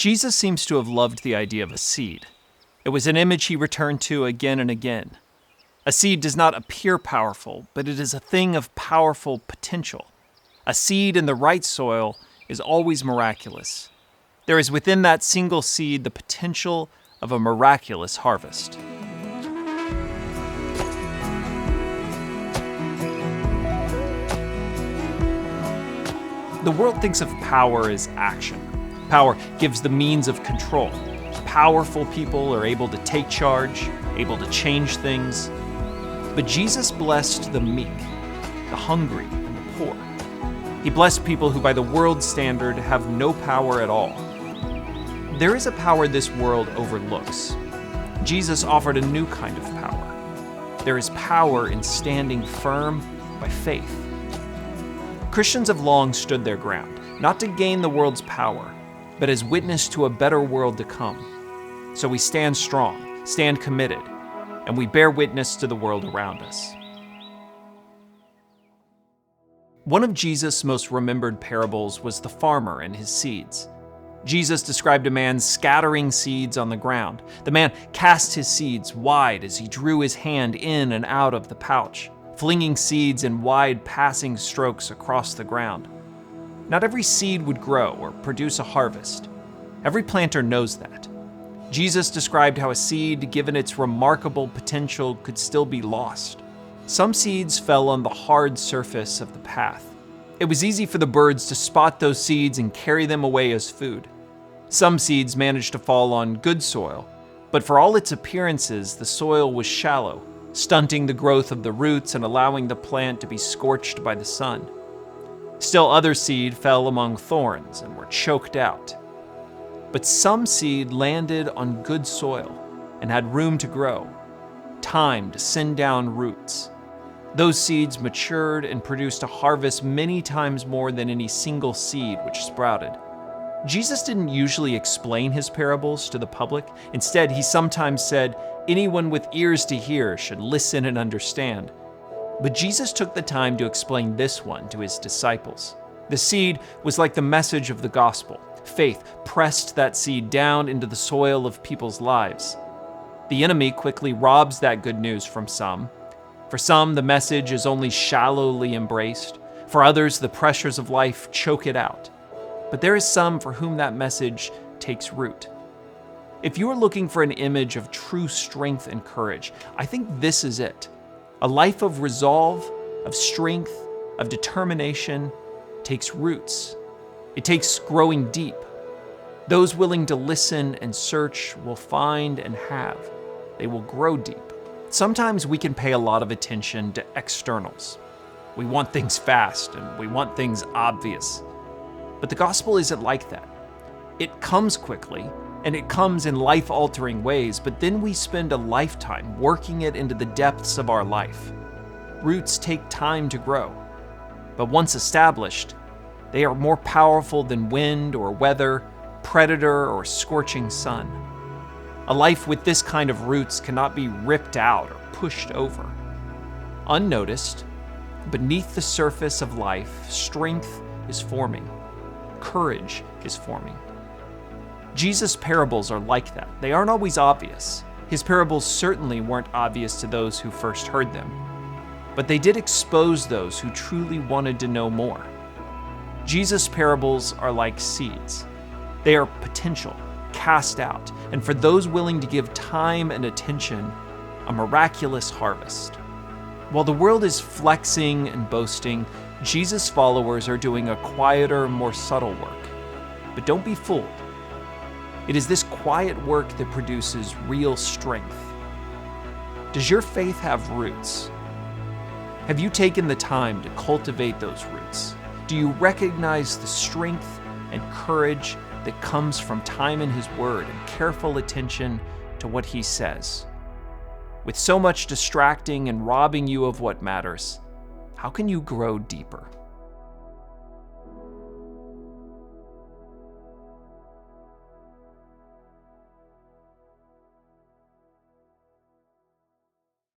Jesus seems to have loved the idea of a seed. It was an image he returned to again and again. A seed does not appear powerful, but it is a thing of powerful potential. A seed in the right soil is always miraculous. There is within that single seed the potential of a miraculous harvest. The world thinks of power as action. Power gives the means of control. Powerful people are able to take charge, able to change things. But Jesus blessed the meek, the hungry, and the poor. He blessed people who, by the world's standard, have no power at all. There is a power this world overlooks. Jesus offered a new kind of power. There is power in standing firm by faith. Christians have long stood their ground, not to gain the world's power, but as witness to a better world to come. So we stand strong, stand committed, and we bear witness to the world around us. One of Jesus' most remembered parables was the farmer and his seeds. Jesus described a man scattering seeds on the ground. The man cast his seeds wide as he drew his hand in and out of the pouch, flinging seeds in wide passing strokes across the ground. Not every seed would grow or produce a harvest. Every planter knows that. Jesus described how a seed, given its remarkable potential, could still be lost. Some seeds fell on the hard surface of the path. It was easy for the birds to spot those seeds and carry them away as food. Some seeds managed to fall on good soil, but for all its appearances, the soil was shallow, stunting the growth of the roots and allowing the plant to be scorched by the sun. Still other seed fell among thorns and were choked out. But some seed landed on good soil and had room to grow, time to send down roots. Those seeds matured and produced a harvest many times more than any single seed which sprouted. Jesus didn't usually explain his parables to the public. Instead, he sometimes said, "Anyone with ears to hear should listen and understand." But Jesus took the time to explain this one to his disciples. The seed was like the message of the gospel. Faith pressed that seed down into the soil of people's lives. The enemy quickly robs that good news from some. For some, the message is only shallowly embraced. For others, the pressures of life choke it out. But there is some for whom that message takes root. If you are looking for an image of true strength and courage, I think this is it. A life of resolve, of strength, of determination takes roots. It takes growing deep. Those willing to listen and search will find and have. They will grow deep. Sometimes we can pay a lot of attention to externals. We want things fast and we want things obvious. But the gospel isn't like that. It comes quickly and it comes in life-altering ways, but then we spend a lifetime working it into the depths of our life. Roots take time to grow, but once established, they are more powerful than wind or weather, predator or scorching sun. A life with this kind of roots cannot be ripped out or pushed over. Unnoticed, beneath the surface of life, strength is forming. Courage is forming. Jesus' parables are like that. They aren't always obvious. His parables certainly weren't obvious to those who first heard them, but they did expose those who truly wanted to know more. Jesus' parables are like seeds. They are potential, cast out, and for those willing to give time and attention, a miraculous harvest. While the world is flexing and boasting, Jesus' followers are doing a quieter, more subtle work. But don't be fooled. It is this quiet work that produces real strength. Does your faith have roots? Have you taken the time to cultivate those roots? Do you recognize the strength and courage that comes from time in His Word and careful attention to what He says? With so much distracting and robbing you of what matters, how can you grow deeper?